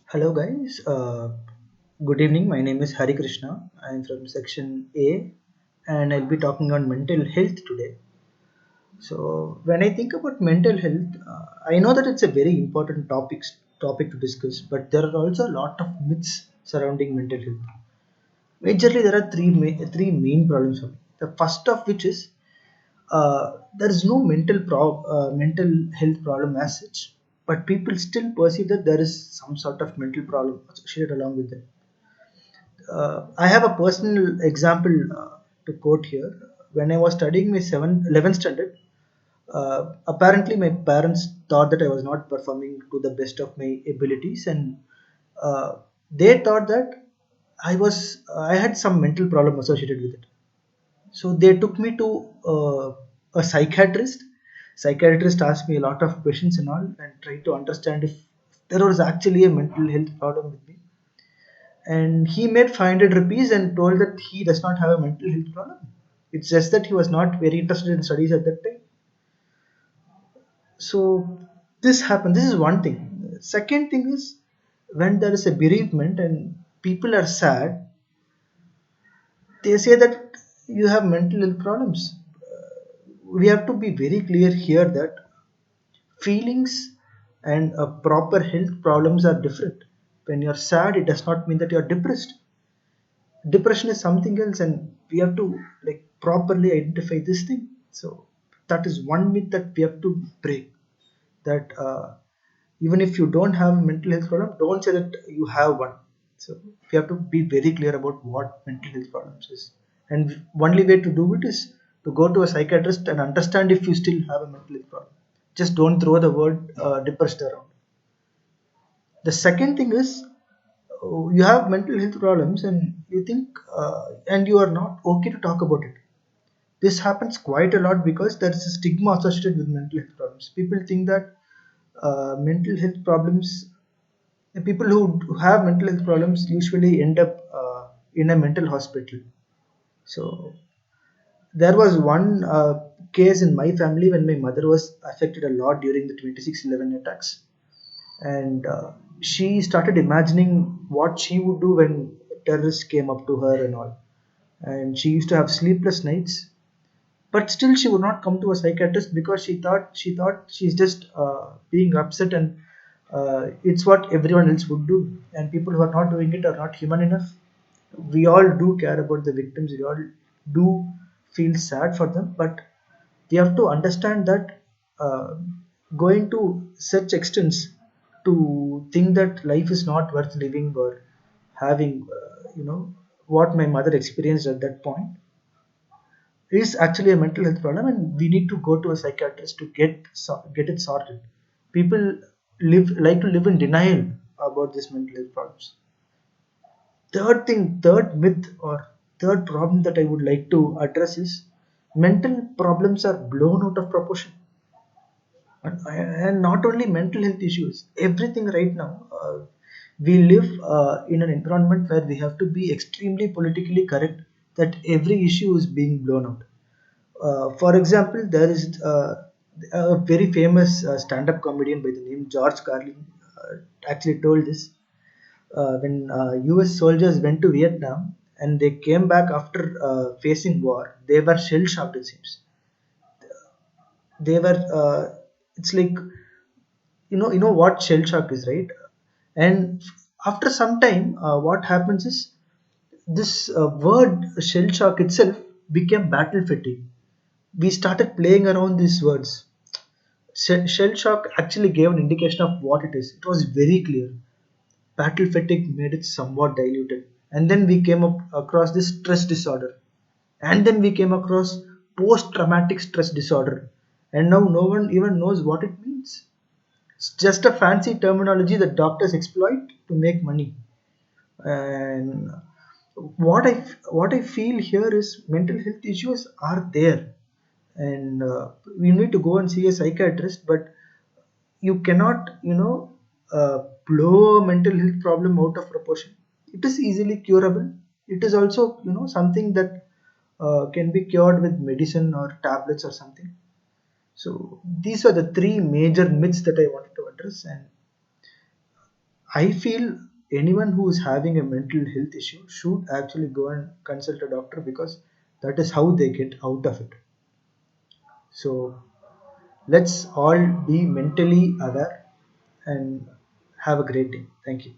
Hello, guys. Good evening. My name is Hari Krishna. I'm from section A, and I'll be talking on mental health today. So, when I think about mental health, I know that it's a very important topic to discuss, but there are also a lot of myths surrounding mental health. Majorly, there are three main problems for me. The first of which is there is no mental health problem as such, but people still perceive that there is some sort of mental problem associated along with it. I have a personal example to quote here. When I was studying my 11th standard, apparently my parents thought that I was not performing to the best of my abilities, and uh, they thought that I had some mental problem associated with it. So they took me to a psychiatrist. Psychiatrist asked me a lot of questions and all, and tried to understand if there was actually a mental health problem with me. And he made 500 rupees and told that he does not have a mental health problem. It's just that he was not very interested in studies at that time. So this happened. This is one thing. Second thing is when there is a bereavement and people are sad, they say that you have mental health problems. We have to be very clear here that feelings and proper health problems are different. When you're sad, it does not mean that you're depressed. Depression is something else, and we have to like properly identify this thing. So that is one myth that we have to break. That even if you don't have a mental health problem, don't say that you have one. So we have to be very clear about what mental health problems is, and only way to do it is to go to a psychiatrist and understand if you still have a mental health problem. Just don't throw the word depressed around. The second thing is you have mental health problems and you think and you are not okay to talk about it. This happens quite a lot because there is a stigma associated with mental health problems. People think that mental health problems, the people who have mental health problems usually end up in a mental hospital. So there was one case in my family when my mother was affected a lot during the 26/11 attacks, and she started imagining what she would do when terrorists came up to her and all. And she used to have sleepless nights, but still she would not come to a psychiatrist because she thought she's just being upset, and it's what everyone else would do, and people who are not doing it are not human enough. We all do care about the victims, we all do feel sad for them, but we have to understand that going to such extents to think that life is not worth living or having what my mother experienced at that point is actually a mental health problem, and we need to go to a psychiatrist to get it sorted. People to live in denial about these mental health problems. Third myth or third problem that I would like to address is mental problems are blown out of proportion. And not only mental health issues, everything right now. We live in an environment where we have to be extremely politically correct, that every issue is being blown out. For example, there is a very famous stand-up comedian by the name George Carlin actually told this. When US soldiers went to Vietnam and they came back after facing war, they were shell shocked, it seems. They were, it's like, you know what shell shock is, right? And after some time, what happens is this word shell shock itself became battle fatigue. We started playing around these words. Shell shock actually gave an indication of what it is. It was very clear. Battle fatigue made it somewhat diluted. And then we came up across this stress disorder. And then we came across post traumatic stress disorder. And now no one even knows what it means. It's just a fancy terminology that doctors exploit to make money. And what I feel here is mental health issues are there, and we need to go and see a psychiatrist, but you cannot blow a mental health problem out of proportion. It is easily curable. It is also something that can be cured with medicine or tablets or something. So these are the three major myths that I wanted to address, and I feel anyone who is having a mental health issue should actually go and consult a doctor, because that is how they get out of it. So let's all be mentally aware and have a great day. Thank you.